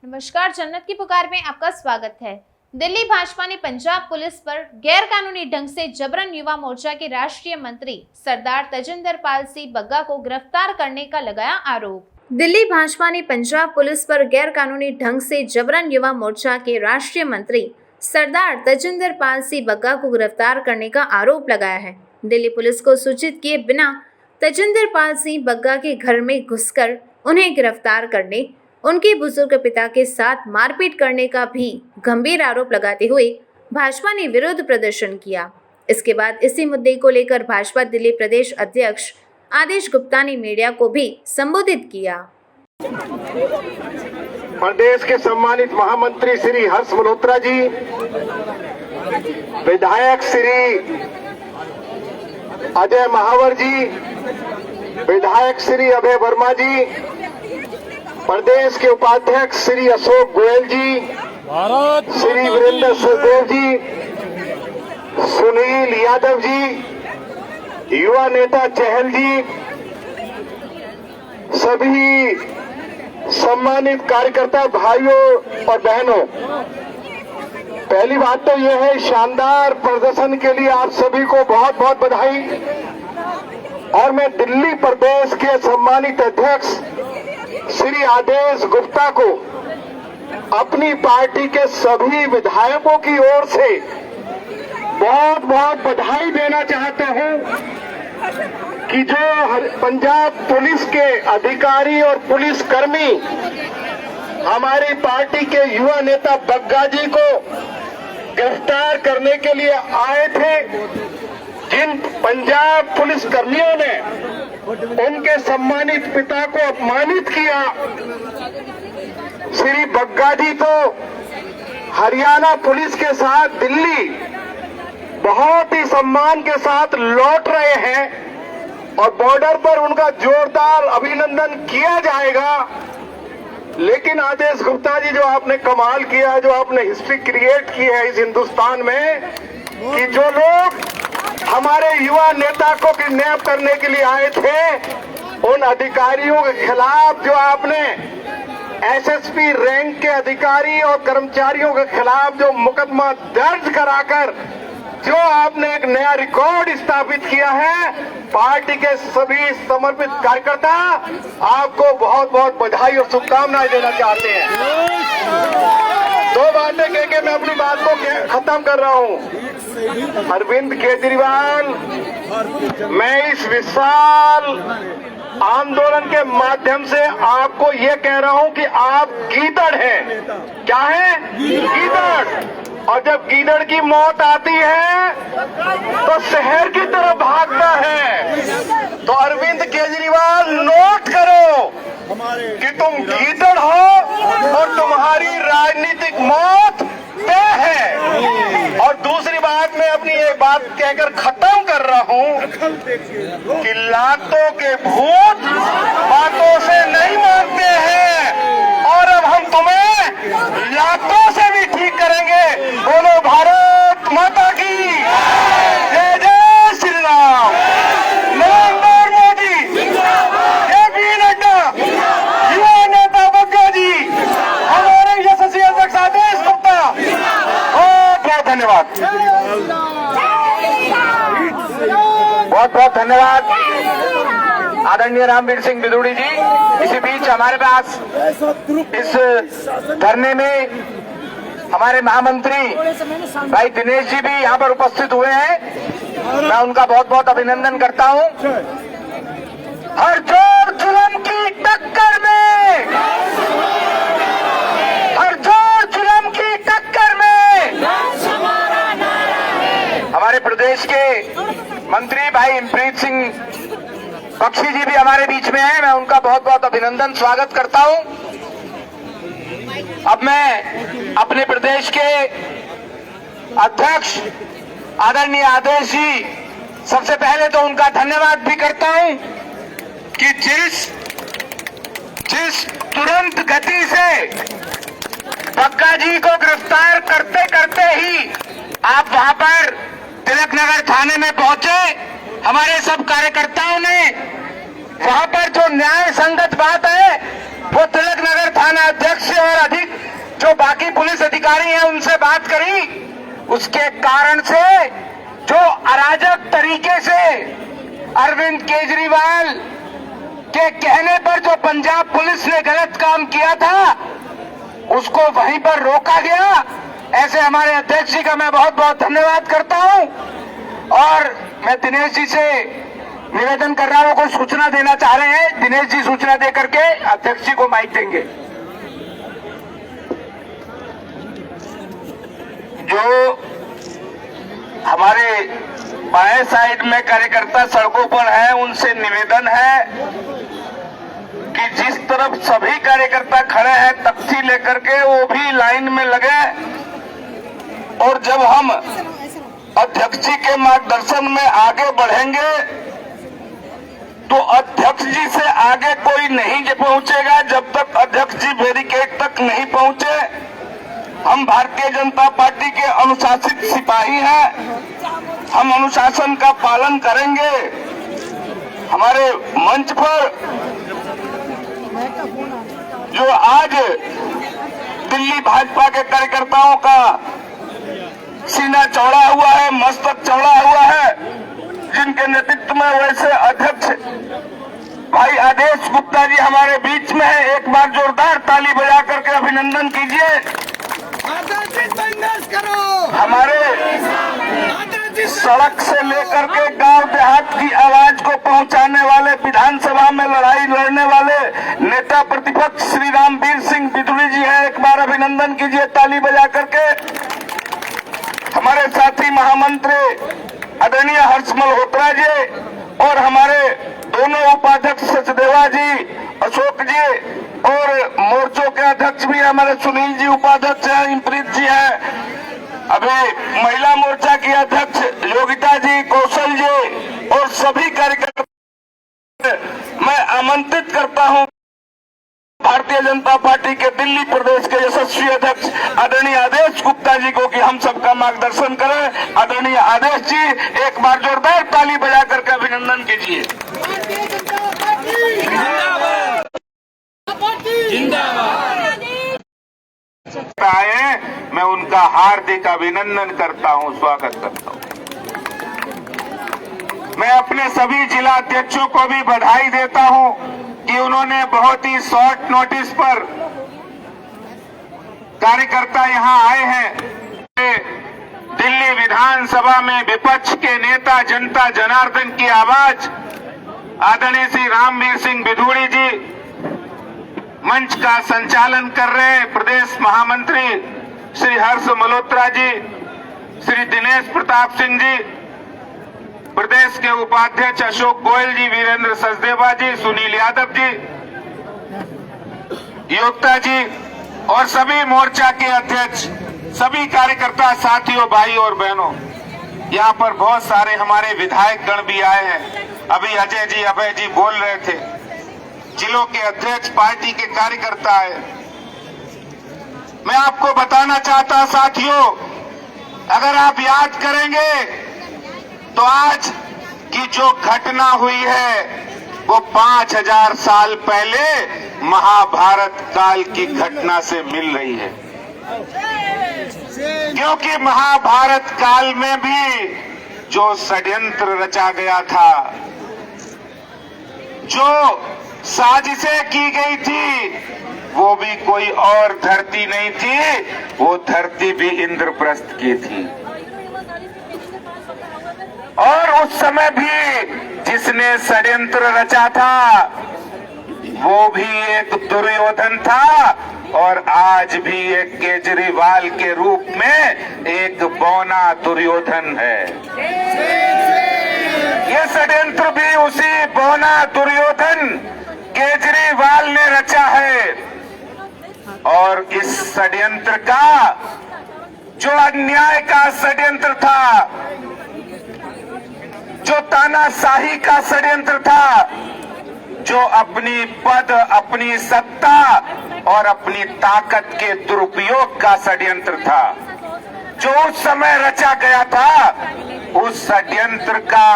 नमस्कार, जन्नत की पुकार में आपका स्वागत है। दिल्ली भाजपा ने पंजाब पुलिस पर गैर कानूनी ढंग से जबरन युवा मोर्चा के राष्ट्रीय मंत्री सरदार तजिंदर पाल सिंह बग्गा को गिरफ्तार करने का लगाया आरोप। दिल्ली भाजपा ने पंजाब पुलिस पर गैर कानूनी ढंग से जबरन युवा मोर्चा के राष्ट्रीय मंत्री सरदार तजिंदर पाल सिंह बग्गा को गिरफ्तार करने का आरोप लगाया है। दिल्ली पुलिस को सूचित किए बिना तजिंदर पाल सिंह बग्गा के घर में घुसकर उन्हें गिरफ्तार करने, उनके बुजुर्ग पिता के साथ मारपीट करने का भी गंभीर आरोप लगाते हुए भाजपा ने विरोध प्रदर्शन किया। इसके बाद इसी मुद्दे को लेकर भाजपा दिल्ली प्रदेश अध्यक्ष आदेश गुप्ता ने मीडिया को भी संबोधित किया। प्रदेश के सम्मानित महामंत्री श्री हर्ष मल्होत्रा जी, विधायक श्री अजय महावर जी, विधायक श्री अभय वर्मा जी, प्रदेश के उपाध्यक्ष श्री अशोक गोयल जी, श्री वीरेंद्र सुखदेव जी, सुनील यादव जी, युवा नेता चहल जी, सभी सम्मानित कार्यकर्ता भाइयों और बहनों, पहली बात तो यह है, शानदार प्रदर्शन के लिए आप सभी को बहुत बहुत बधाई। और मैं दिल्ली प्रदेश के सम्मानित अध्यक्ष श्री आदेश गुप्ता को अपनी पार्टी के सभी विधायकों की ओर से बहुत बहुत बधाई देना चाहता हूं कि जो पंजाब पुलिस के अधिकारी और पुलिस कर्मी हमारी पार्टी के युवा नेता बग्गा जी को गिरफ्तार करने के लिए आए थे, जिन पंजाब पुलिस कर्मियों ने उनके सम्मानित पिता को अपमानित किया, श्री बग्गा जी तो हरियाणा पुलिस के साथ दिल्ली बहुत ही सम्मान के साथ लौट रहे हैं और बॉर्डर पर उनका जोरदार अभिनंदन किया जाएगा। लेकिन आदेश गुप्ता जी, जो आपने कमाल किया, जो आपने हिस्ट्री क्रिएट की है इस हिंदुस्तान में, कि जो लोग हमारे युवा नेता को किडनैप करने के लिए आए थे, उन अधिकारियों के खिलाफ जो आपने एसएसपी रैंक के अधिकारी और कर्मचारियों के खिलाफ जो मुकदमा दर्ज कराकर जो आपने एक नया रिकॉर्ड स्थापित किया है, पार्टी के सभी समर्पित कार्यकर्ता आपको बहुत बहुत बधाई और शुभकामनाएं देना चाहते हैं। दो बातें कह के मैं अपनी बात को खत्म कर रहा हूं। अरविंद केजरीवाल, मैं इस विशाल आंदोलन के माध्यम से आपको ये कह रहा हूं कि आप गीदड़ हैं। क्या है? गीदड़। और जब गीदड़ की मौत आती है तो शहर की तरफ भागता है। तो अरविंद केजरीवाल, नोट करो कि तुम गीदड़ हो और तुम्हारी राजनीतिक मौत तय है। और दूसरी बात, मैं अपनी एक बात कहकर खत्म कर रहा हूं कि लातों के भूत बातों से नहीं मानते हैं, और अब हम तुम्हें लातों से भी ठीक करेंगे। बोलो भारत माता की जय, जय श्री राम। नरेंद्र मोदी, जेपी नड्डा, युवा नेता बग्गा जी, हमारे यशस्वी अध्यक्ष आदेश गुप्ता, बहुत बहुत धन्यवाद। बहुत बहुत धन्यवाद आदरणीय रामवीर सिंह बिदुड़ी जी। इसी बीच हमारे पास इस धरने में हमारे महामंत्री भाई दिनेश जी भी यहाँ पर उपस्थित हुए हैं। मैं उनका बहुत बहुत अभिनंदन करता हूँ। हर जोर जुल्म की टक्कर में, हर जोर जुल्म की टक्कर में, हमारे प्रदेश के मंत्री भाई इमप्रीत सिंह बख्शी जी भी हमारे बीच में हैं। मैं उनका बहुत बहुत अभिनंदन स्वागत करता हूं। अब मैं अपने प्रदेश के अध्यक्ष आदरणीय आदेश जी, सबसे पहले तो उनका धन्यवाद भी करता हूं कि जिस तुरंत गति से बग्गा जी को गिरफ्तार करते करते ही आप वहां पर तिलक नगर थाने में पहुंचे। हमारे सब कार्यकर्ताओं ने वहां पर जो न्याय संगत बात है वो तिलक नगर थाना अध्यक्ष से और अधिक जो बाकी पुलिस अधिकारी हैं उनसे बात करी, उसके कारण से जो अराजक तरीके से अरविंद केजरीवाल के कहने पर जो पंजाब पुलिस ने गलत काम किया था उसको वहीं पर रोका गया। ऐसे हमारे अध्यक्ष जी का मैं बहुत बहुत धन्यवाद करता हूं और मैं दिनेश जी से निवेदन कर रहा हूं, कोई सूचना देना चाह रहे हैं। दिनेश जी सूचना दे करके अध्यक्ष जी को माइक देंगे। जो हमारे बाएं साइड में कार्यकर्ता सड़कों पर हैं उनसे निवेदन है कि जिस तरफ सभी कार्यकर्ता खड़े हैं तख्ती लेकर के वो भी लाइन में लगे और जब हम अध्यक्ष जी के मार्गदर्शन में आगे बढ़ेंगे तो अध्यक्ष जी से आगे कोई नहीं पहुंचेगा जब तक अध्यक्ष जी बैरिकेड तक नहीं पहुंचे। हम भारतीय जनता पार्टी के अनुशासित सिपाही हैं, हम अनुशासन का पालन करेंगे। हमारे मंच पर जो आज दिल्ली भाजपा के कार्यकर्ताओं का सीना चौड़ा हुआ है, मस्तक चौड़ा हुआ है, जिनके नेतृत्व में वैसे अध्यक्ष भाई आदेश गुप्ता जी हमारे बीच में है। एक बार जोरदार ताली बजा करके अभिनंदन कीजिए। हमारे सड़क से लेकर के गांव देहात की आवाज को पहुंचाने वाले, विधानसभा में लड़ाई लड़ने वाले नेता प्रतिपक्ष श्री रामवीर सिंह बिधुड़ी जी हैं। एक बार अभिनंदन कीजिए ताली बजा करके। हमारे साथी महामंत्री आदरणीय हर्ष मल्होत्रा जी और हमारे दोनों उपाध्यक्ष सचदेवा जी, अशोक जी और मोर्चों के अध्यक्ष भी हमारे सुनील जी उपाध्यक्ष हैं, इंप्रीत जी हैं। अभी महिला मोर्चा की अध्यक्ष योगिता जी, कौशल जी और सभी कार्यकर्ता मैं आमंत्रित करता हूं भारतीय जनता पार्टी के दिल्ली प्रदेश के यशस्वी अध्यक्ष आदरणीय आदेश गुप्ता जी को कि हम सबका मार्गदर्शन करें। आदरणीय आदेश जी एक बार जोरदार ताली बजा करके अभिनंदन कीजिए। आए मैं उनका हार्दिक अभिनंदन करता हूं, स्वागत करता हूं। मैं अपने सभी जिला अध्यक्षों को भी बधाई देता हूं कि उन्होंने बहुत ही शॉर्ट नोटिस पर कार्यकर्ता यहां आए हैं। दिल्ली विधानसभा में विपक्ष के नेता जनता जनार्दन की आवाज आदरणीय श्री रामवीर सिंह बिधुड़ी जी मंच का संचालन कर रहे हैं। प्रदेश महामंत्री श्री हर्ष मल्होत्रा जी, श्री दिनेश प्रताप सिंह जी, प्रदेश के उपाध्यक्ष अशोक गोयल जी, वीरेंद्र सचदेवा जी, सुनील यादव जी, योगिता जी और सभी मोर्चा के अध्यक्ष, सभी कार्यकर्ता साथियों, भाई और बहनों, यहाँ पर बहुत सारे हमारे विधायक गण भी आए हैं। अभी अजय जी, अभय जी बोल रहे थे, जिलों के अध्यक्ष, पार्टी के कार्यकर्ता है। मैं आपको बताना चाहता साथियों, अगर आप याद करेंगे तो आज की जो घटना हुई है वो 5000 साल पहले महाभारत काल की घटना से मिल रही है, क्योंकि महाभारत काल में भी जो षड्यंत्र रचा गया था, जो साजिशें की गई थी, वो भी कोई और धरती नहीं थी, वो धरती भी इंद्रप्रस्थ की थी। और उस समय भी जिसने षड्यंत्र रचा था वो भी एक दुर्योधन था और आज भी एक केजरीवाल के रूप में एक बौना दुर्योधन है। ये षड्यंत्र भी उसी बौना दुर्योधन केजरीवाल ने रचा है। और इस षड्यंत्र का, जो अन्याय का षड्यंत्र था, जो तानाशाही का षड्यंत्र था, जो अपनी पद, अपनी सत्ता और अपनी ताकत के दुरुपयोग का षड्यंत्र था, जो उस समय रचा गया था, उस षड्यंत्र का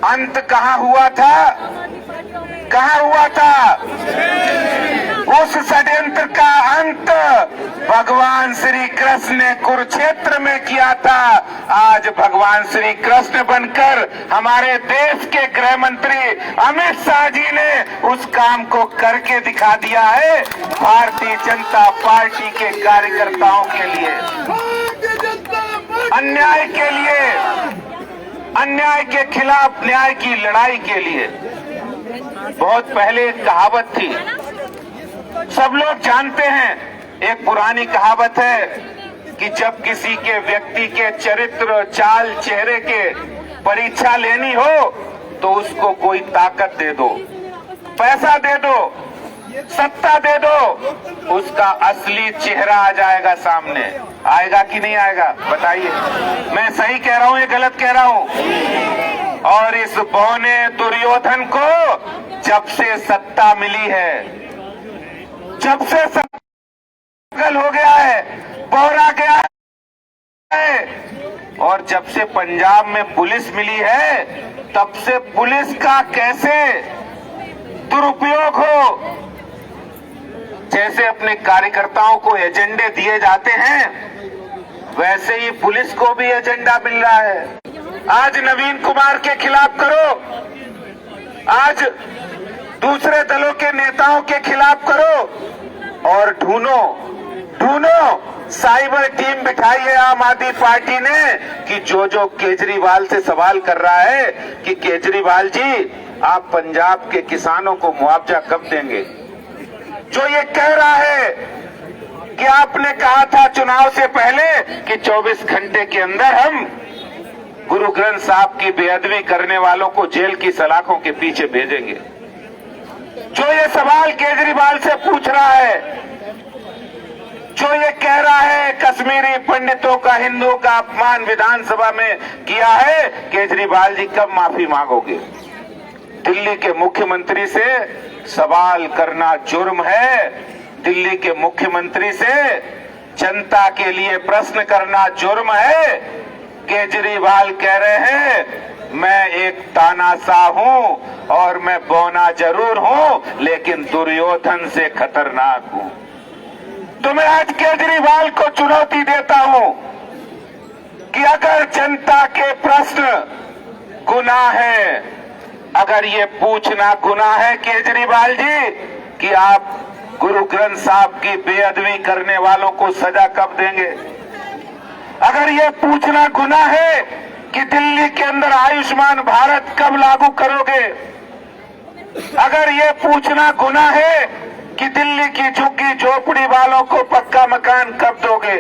अंत कहाँ हुआ था? कहाँ हुआ था? उस षड्यंत्र का अंत भगवान श्री कृष्ण ने कुरुक्षेत्र में किया था, आज भगवान श्री कृष्ण बनकर हमारे देश के गृह मंत्री अमित शाह जी ने उस काम को करके दिखा दिया है भारतीय जनता पार्टी के कार्यकर्ताओं के लिए, अन्याय के लिए, अन्याय के खिलाफ न्याय की लड़ाई के लिए। बहुत पहले एक कहावत थी, सब लोग जानते हैं, एक पुरानी कहावत है कि जब किसी के व्यक्ति के चरित्र, चाल, चेहरे के परीक्षा लेनी हो तो उसको कोई ताकत दे दो, पैसा दे दो, सत्ता दे दो, उसका असली चेहरा आ जाएगा सामने। आएगा कि नहीं आएगा बताइए? मैं सही कह रहा हूं या गलत कह रहा हूं? और इस बौने दुर्योधन को जब से सत्ता मिली है, जब से पागल हो गया है, बौरा गया है, और जब से पंजाब में पुलिस मिली है, तब से पुलिस का कैसे दुरुपयोग हो। जैसे अपने कार्यकर्ताओं को एजेंडे दिए जाते हैं, वैसे ही पुलिस को भी एजेंडा मिल रहा है। आज नवीन कुमार के खिलाफ करो, आज दूसरे दलों के नेताओं के खिलाफ करो, और ढूंढो साइबर टीम बिठाई है आम आदमी पार्टी ने कि जो केजरीवाल से सवाल कर रहा है कि केजरीवाल जी आप पंजाब के किसानों को मुआवजा कब देंगे। जो ये कह रहा है कि आपने कहा था चुनाव से पहले कि 24 घंटे के अंदर हम गुरु ग्रंथ साहब की बेअदबी करने वालों को जेल की सलाखों के पीछे भेजेंगे। जो ये सवाल केजरीवाल से पूछ रहा है, जो ये कह रहा है कश्मीरी पंडितों का, हिंदुओं का अपमान विधानसभा में किया है, केजरीवाल जी कब माफी मांगोगे? दिल्ली के मुख्यमंत्री से सवाल करना जुर्म है, दिल्ली के मुख्यमंत्री से जनता के लिए प्रश्न करना जुर्म है। केजरीवाल कह रहे हैं मैं एक तानाशाह हूं और मैं बौना जरूर हूं, लेकिन दुर्योधन से खतरनाक हूं। तो मैं आज केजरीवाल को चुनौती देता हूं कि अगर जनता के प्रश्न गुनाह है, अगर ये पूछना गुनाह है केजरीवाल जी कि आप गुरु ग्रंथ साहब की बेअदबी करने वालों को सजा कब देंगे, अगर ये पूछना गुनाह है कि दिल्ली के अंदर आयुष्मान भारत कब लागू करोगे, अगर ये पूछना गुनाह है कि दिल्ली की झुग्गी झोपड़ी वालों को पक्का मकान कब दोगे,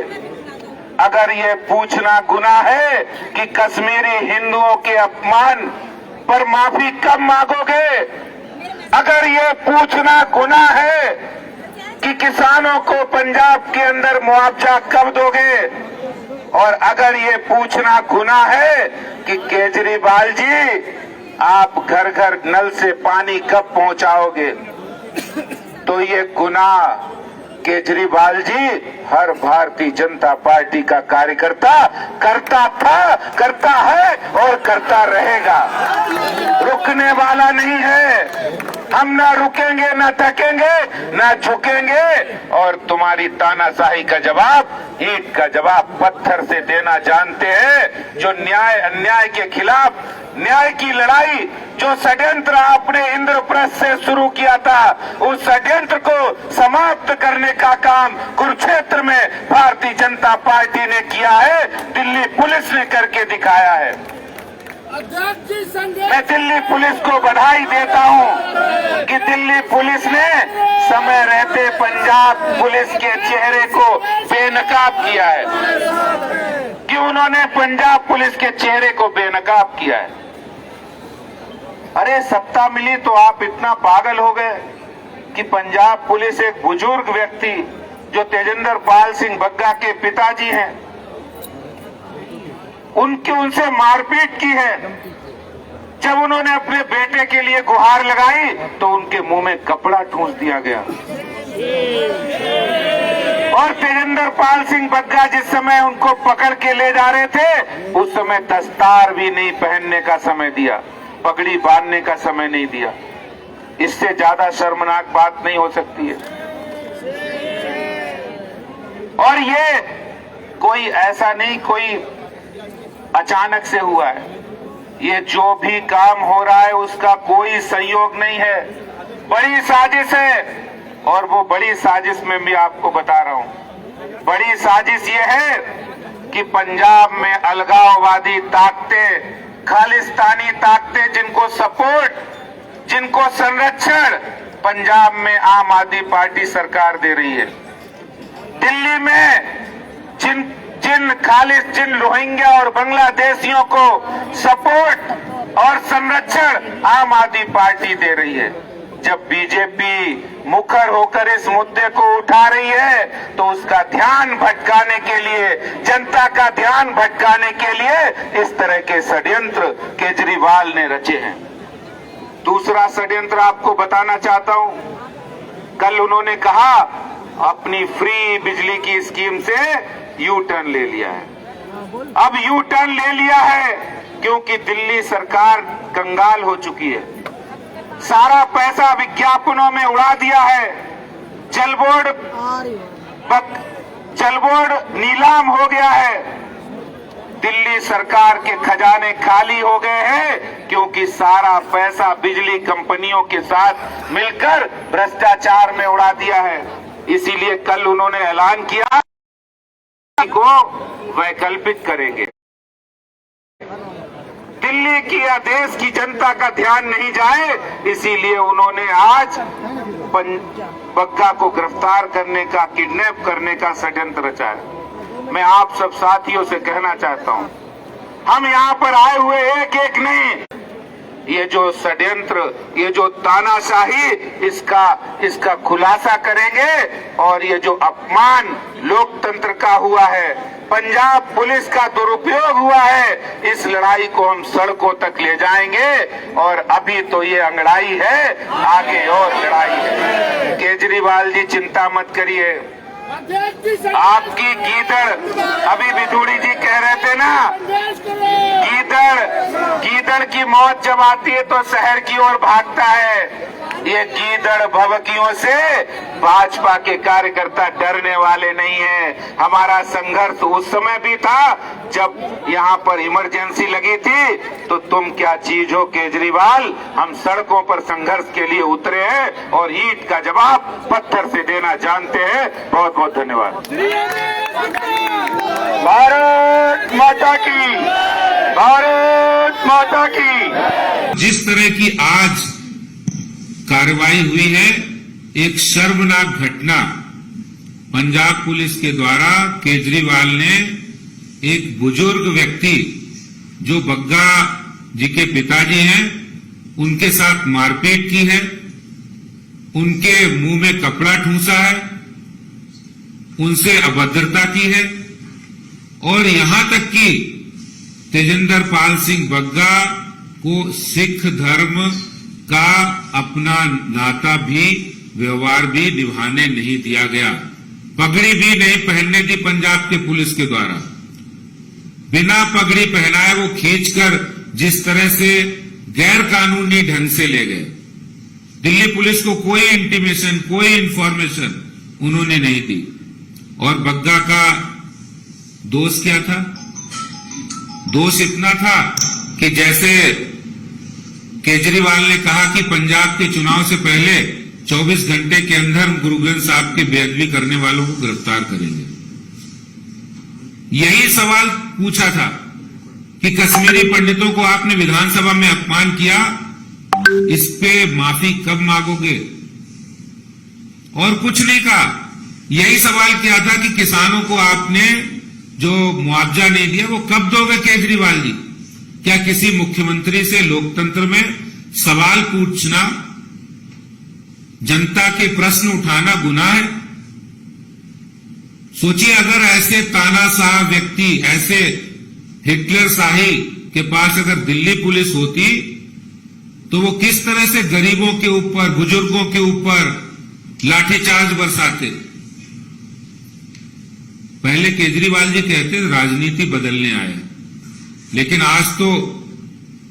अगर ये पूछना गुनाह है कि कश्मीरी हिंदुओं के अपमान पर माफी कब मांगोगे, अगर ये पूछना गुनाह है कि किसानों को पंजाब के अंदर मुआवजा कब दोगे, और अगर ये पूछना गुनाह है कि केजरीवाल जी आप घर घर नल से पानी कब पहुंचाओगे, तो ये गुनाह केजरीवाल जी हर भारतीय जनता पार्टी का कार्यकर्ता करता था, करता है और करता रहेगा। रुकने वाला नहीं है। हम ना रुकेंगे, ना थकेंगे, ना झुकेंगे, और तुम्हारी तानाशाही का जवाब, ईंट का जवाब पत्थर से देना जानते हैं। जो न्याय अन्याय के खिलाफ न्याय की लड़ाई, जो षड्यंत्र आपने इंद्रप्रस्थ से शुरू किया था, उस षड्यंत्र को समाप्त करने का काम कुरुक्षेत्र में भारतीय जनता पार्टी ने किया है, दिल्ली पुलिस ने करके दिखाया है। मैं दिल्ली पुलिस को बधाई देता हूं कि दिल्ली पुलिस ने समय रहते पंजाब पुलिस के चेहरे को बेनकाब किया है, कि उन्होंने पंजाब पुलिस के चेहरे को बेनकाब किया है। अरे सत्ता मिली तो आप इतना पागल हो गए कि पंजाब पुलिस एक बुजुर्ग व्यक्ति जो तेजेंद्र पाल सिंह बग्गा के पिताजी हैं, उनसे मारपीट की है। जब उन्होंने अपने बेटे के लिए गुहार लगाई तो उनके मुंह में कपड़ा ठूंस दिया गया। और तेजेंद्र पाल सिंह बग्गा जिस समय उनको पकड़ के ले जा रहे थे, उस समय दस्तार भी नहीं पहनने का समय दिया, पगड़ी बांधने का समय नहीं दिया। इससे ज्यादा शर्मनाक बात नहीं हो सकती है। और और ये कोई ऐसा नहीं कोई अचानक से हुआ है। ये जो भी काम हो रहा है उसका कोई सहयोग नहीं है, बड़ी साजिश है। और वो बड़ी साजिश में भी आपको बता रहा हूं, बड़ी साजिश ये है कि पंजाब में अलगाववादी ताकतें, खालिस्तानी ताकतें, जिनको सपोर्ट, जिनको संरक्षण पंजाब में आम आदमी पार्टी सरकार दे रही है। दिल्ली में जिन रोहिंग्या और बांग्लादेशियों को सपोर्ट और संरक्षण आम आदमी पार्टी दे रही है। जब बीजेपी मुखर होकर इस मुद्दे को उठा रही है तो उसका ध्यान भटकाने के लिए, जनता का ध्यान भटकाने के लिए इस तरह के षड्यंत्र केजरीवाल ने रचे हैं। दूसरा षड्यंत्र आपको बताना चाहता हूं, कल उन्होंने कहा अपनी फ्री बिजली की स्कीम से यू टर्न ले लिया है। अब यू टर्न ले लिया है क्योंकि दिल्ली सरकार कंगाल हो चुकी है, सारा पैसा विज्ञापनों में उड़ा दिया है, जल बोर्ड नीलाम हो गया है, दिल्ली सरकार के खजाने खाली हो गए हैं क्योंकि सारा पैसा बिजली कंपनियों के साथ मिलकर भ्रष्टाचार में उड़ा दिया है। इसीलिए कल उन्होंने ऐलान किया को वैकल्पिक करेंगे। दिल्ली की या देश की जनता का ध्यान नहीं जाए, इसीलिए उन्होंने आज बग्गा को गिरफ्तार करने का, किडनैप करने का षड्यंत्र रचा है। मैं आप सब साथियों से कहना चाहता हूं, हम यहां पर आए हुए एक एक नहीं, ये जो षड्यंत्र, ये जो तानाशाही, इसका खुलासा करेंगे। और ये जो अपमान लोकतंत्र का हुआ है, पंजाब पुलिस का दुरुपयोग हुआ है, इस लड़ाई को हम सड़कों तक ले जाएंगे। और अभी तो ये अंगड़ाई है, आगे और लड़ाई है। केजरीवाल जी चिंता मत करिए, आपकी गीदड़, अभी बिधूड़ी जी कह रहे थे ना, गीदड़ की मौत जब आती है तो शहर की ओर भागता है। ये गीदड़ भवकियों से भाजपा के कार्यकर्ता डरने वाले नहीं हैं। हमारा संघर्ष उस समय भी था जब यहाँ पर इमरजेंसी लगी थी, तो तुम क्या चीज हो केजरीवाल, हम सड़कों पर संघर्ष के लिए उतरे हैं और ईंट का जवाब पत्थर से देना जानते हैं। बहुत बहुत धन्यवाद। भारत माता की, भारत माता की। जिस तरह की आज कार्रवाई हुई है, एक शर्मनाक घटना पंजाब पुलिस के द्वारा केजरीवाल ने एक बुजुर्ग व्यक्ति जो बग्गा जी के पिताजी हैं, उनके साथ मारपीट की है, उनके मुंह में कपड़ा ठूंसा है, उनसे अभद्रता की है और यहां तक कि तेजिंदर पाल सिंह बग्गा को सिख धर्म का अपना नाता भी, व्यवहार भी निभाने नहीं दिया गया। पगड़ी भी नहीं पहनने दी पंजाब के पुलिस के द्वारा। बिना पगड़ी पहनाए वो खींचकर जिस तरह से गैर कानूनी ढंग से ले गए। दिल्ली पुलिस को कोई इंटीमेशन, कोई इंफॉर्मेशन उन्होंने नहीं दी। और बग्गा का दोष क्या था? दोष इतना था कि जैसे केजरीवाल ने कहा कि पंजाब के चुनाव से पहले 24 घंटे के अंदर गुरु ग्रंथ साहब की बेअदबी करने वालों को गिरफ्तार करेंगे। यही सवाल पूछा था कि कश्मीरी पंडितों को आपने विधानसभा में अपमान किया, इस पे माफी कब मांगोगे? और कुछ नहीं कहा। यही सवाल किया था कि किसानों को आपने जो मुआवजा नहीं दिया वो कब दोगे केजरीवाल जी? क्या किसी मुख्यमंत्री से लोकतंत्र में सवाल पूछना, जनता के प्रश्न उठाना गुनाह है? सोचिए, अगर ऐसे तानाशाह व्यक्ति, ऐसे हिटलर शाही के पास अगर दिल्ली पुलिस होती तो वो किस तरह से गरीबों के ऊपर, बुजुर्गों के ऊपर लाठीचार्ज बरसाते। पहले केजरीवाल जी कहते राजनीति बदलने आए, लेकिन आज तो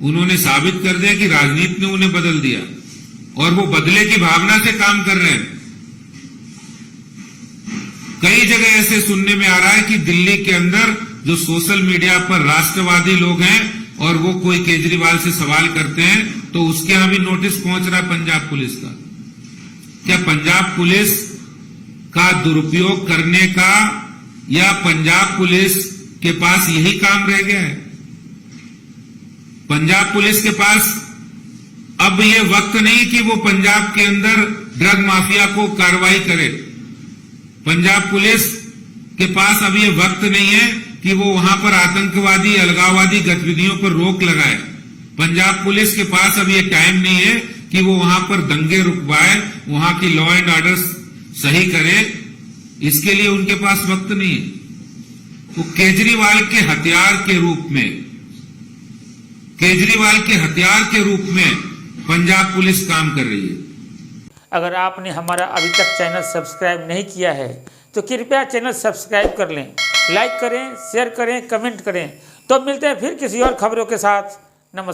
उन्होंने साबित कर दिया कि राजनीति ने उन्हें बदल दिया और वो बदले की भावना से काम कर रहे हैं। कई जगह ऐसे सुनने में आ रहा है कि दिल्ली के अंदर जो सोशल मीडिया पर राष्ट्रवादी लोग हैं और वो कोई केजरीवाल से सवाल करते हैं तो उसके यहां भी नोटिस पहुंच रहा है पंजाब पुलिस का। क्या पंजाब पुलिस का दुरुपयोग करने का या पंजाब पुलिस के पास यही काम रह गया है? पंजाब पुलिस के पास अब ये वक्त नहीं कि वो पंजाब के अंदर ड्रग माफिया को कार्रवाई करे। पंजाब पुलिस के पास अब ये वक्त नहीं है कि वो वहां पर आतंकवादी अलगाववादी गतिविधियों पर रोक लगाए। पंजाब पुलिस के पास अब ये टाइम नहीं है कि वो वहां पर दंगे रुकवाए, वहां की लॉ एंड ऑर्डर सही करे। इसके लिए उनके पास वक्त नहीं है। वो केजरीवाल के हथियार के रूप में पंजाब पुलिस काम कर रही है। अगर आपने हमारा अभी तक चैनल सब्सक्राइब नहीं किया है तो कृपया चैनल सब्सक्राइब कर लें, लाइक करें, शेयर करें, कमेंट करें। तो मिलते हैं फिर किसी और खबरों के साथ। नमस्कार।